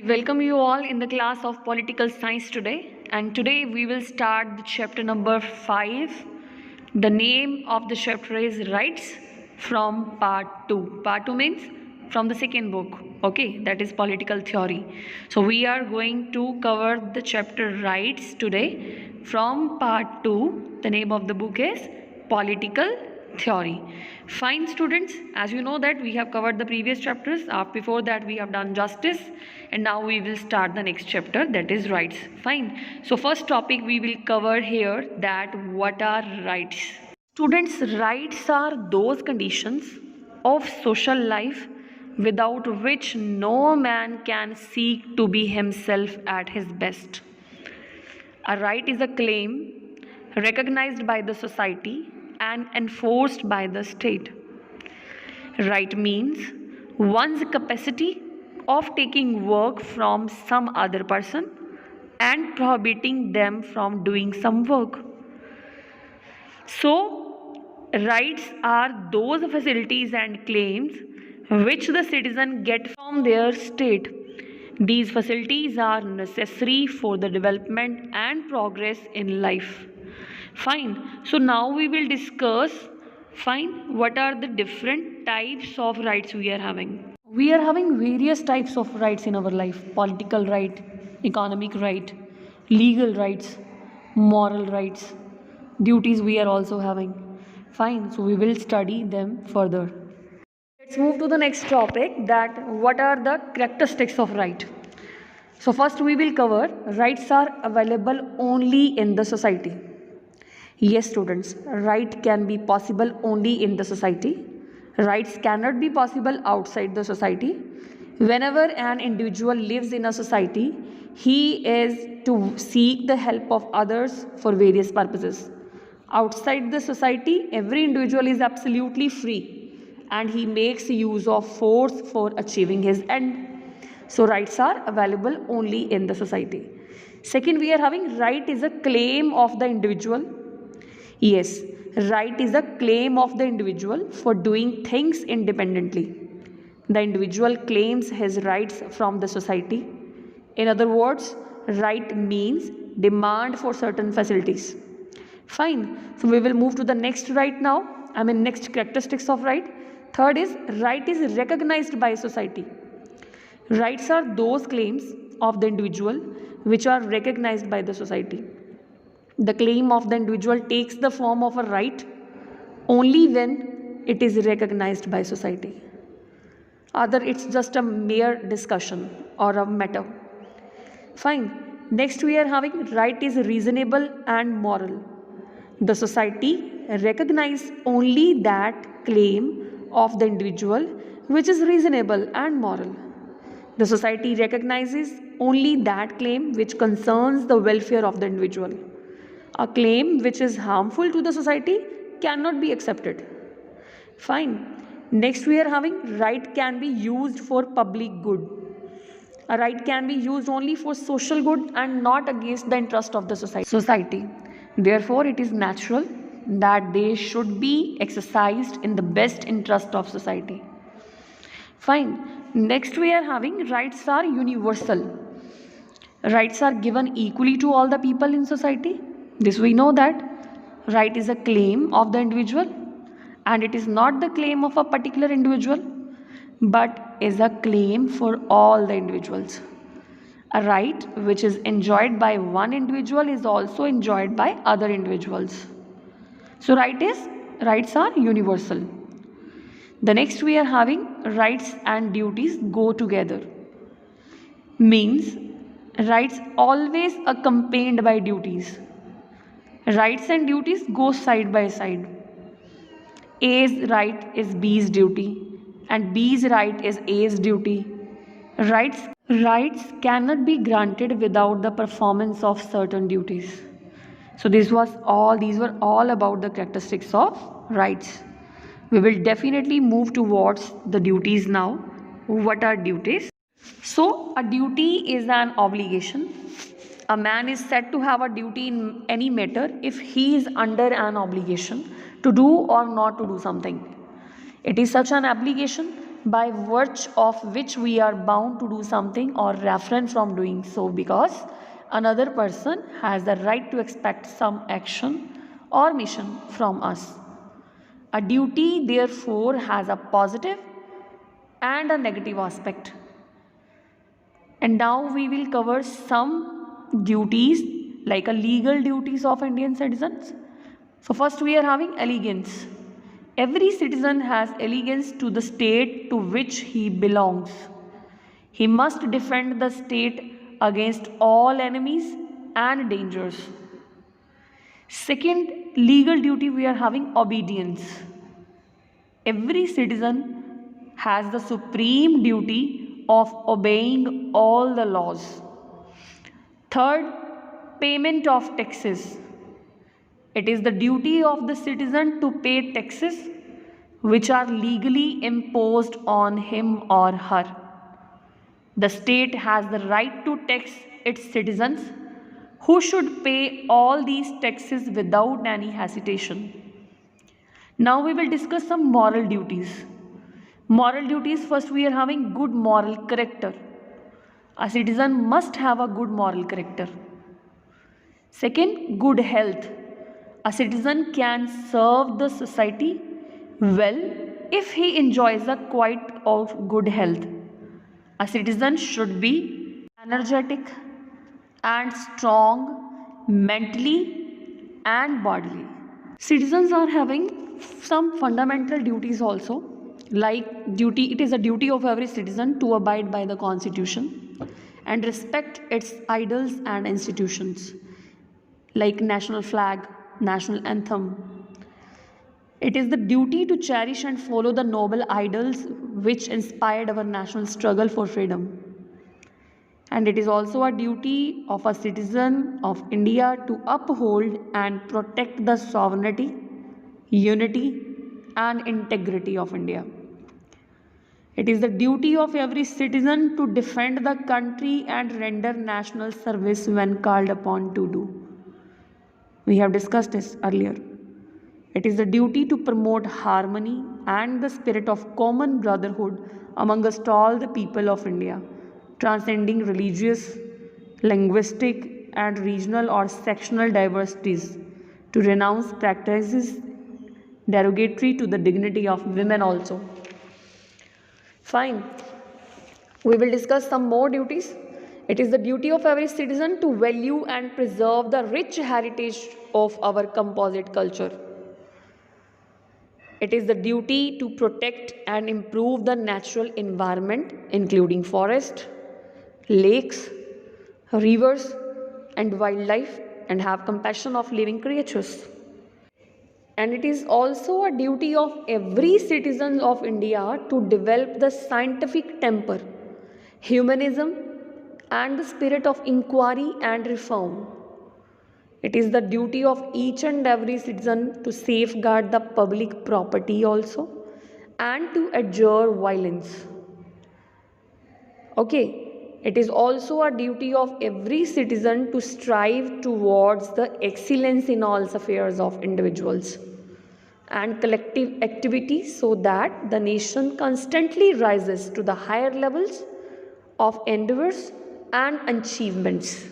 Welcome you all in the class of political science today, and today we will start the chapter number 5. The name of the chapter is Rights from part 2. Part 2 means from the second book, okay, that is political theory. So we are going to cover the chapter Rights today from part 2. The name of the book is Political Theory. Fine students, as you know that we have covered the previous chapters. Before that we have done justice, and now we will start the next chapter, that is rights. Fine. So first topic we will cover here, that what are rights. Students, rights are those conditions of social life without which no man can seek to be himself at his best. A right is a claim recognized by the society and enforced by the state. Right means one's capacity of taking work from some other person and prohibiting them from doing some work. So, rights are those facilities and claims which the citizen get from their state. These facilities are necessary for the development and progress in life. Fine. So now we will discuss, fine, what are the different types of rights we are having. We are having various types of rights in our life: political right, economic right, legal rights, moral rights, duties we are also having. Fine, so we will study them further. Let's move to the next topic, that what are the characteristics of right. So first we will cover rights are available only in the society. Yes students, right can be possible only in the society. Rights cannot be possible outside the society. Whenever an individual lives in a society, he is to seek the help of others for various purposes. Outside the society, every individual is absolutely free and he makes use of force for achieving his end. So rights are available only in the society. Second, we are having right is a claim of the individual. Yes, right is a claim of the individual for doing things independently. The individual claims his rights from the society. In other words, right means demand for certain facilities. Fine. So we will move to the next right now. Next characteristics of right. Third is right is recognized by society. Rights are those claims of the individual which are recognized by the society. The claim of the individual takes the form of a right only when it is recognized by society. Other, it's just a mere discussion or a matter. Fine. Next we are having right is reasonable and moral. The society recognizes only that claim of the individual which is reasonable and moral. The society recognizes only that claim which concerns the welfare of the individual. A claim which is harmful to the society cannot be accepted. Fine. Next we are having right can be used for public good. A right can be used only for social good and not against the interest of the society. Therefore, it is natural that they should be exercised in the best interest of society. Fine. Next we are having rights are universal. Rights are given equally to all the people in society. This we know that right is a claim of the individual, and it is not the claim of a particular individual but is a claim for all the individuals. A right which is enjoyed by one individual is also enjoyed by other individuals. So rights are universal. The next we are having rights and duties go together. Means rights always accompanied by duties. Rights and duties go side by side. A's right is B's duty and B's right is A's duty. Rights cannot be granted without the performance of certain duties. So these were all about the characteristics of rights. We will definitely move towards the duties now. What are duties? So a duty is an obligation. A man is said to have a duty in any matter if he is under an obligation to do or not to do something. It is such an obligation by virtue of which we are bound to do something or refrain from doing so, because another person has the right to expect some action or mission from us. A duty, therefore, has a positive and a negative aspect. And now we will cover some duties, like a legal duties of Indian citizens. So first we are having allegiance. Every citizen has allegiance to the state to which he belongs. He must defend the state against all enemies and dangers. Second legal duty, we are having obedience. Every citizen has the supreme duty of obeying all the laws. Third, payment of taxes. It is the duty of the citizen to pay taxes which are legally imposed on him or her. The state has the right to tax its citizens, who should pay all these taxes without any hesitation. Now we will discuss some moral duties. Moral duties, first we are having good moral character. A citizen must have a good moral character. Second, good health. A citizen can serve the society well if he enjoys a quite of good health. A citizen should be energetic and strong mentally and bodily. Citizens are having some fundamental duties also, like duty, it is a duty of every citizen to abide by the constitution and respect its idols and institutions, like national flag, national anthem. It is the duty to cherish and follow the noble idols which inspired our national struggle for freedom. And it is also a duty of a citizen of India to uphold and protect the sovereignty, unity, and integrity of India. It is the duty of every citizen to defend the country and render national service when called upon to do. We have discussed this earlier. It is the duty to promote harmony and the spirit of common brotherhood amongst all the people of India, transcending religious, linguistic, and regional or sectional diversities, to renounce practices derogatory to the dignity of women also. Fine. We will discuss some more duties. It is the duty of every citizen to value and preserve the rich heritage of our composite culture. It is the duty to protect and improve the natural environment, including forest, lakes, rivers, and wildlife, and have compassion of living creatures. And it is also a duty of every citizen of India to develop the scientific temper, humanism, and the spirit of inquiry and reform. It is the duty of each and every citizen to safeguard the public property also and to adjure violence. Okay, it is also a duty of every citizen to strive towards the excellence in all affairs of individuals and collective activities, so that the nation constantly rises to the higher levels of endeavors and achievements.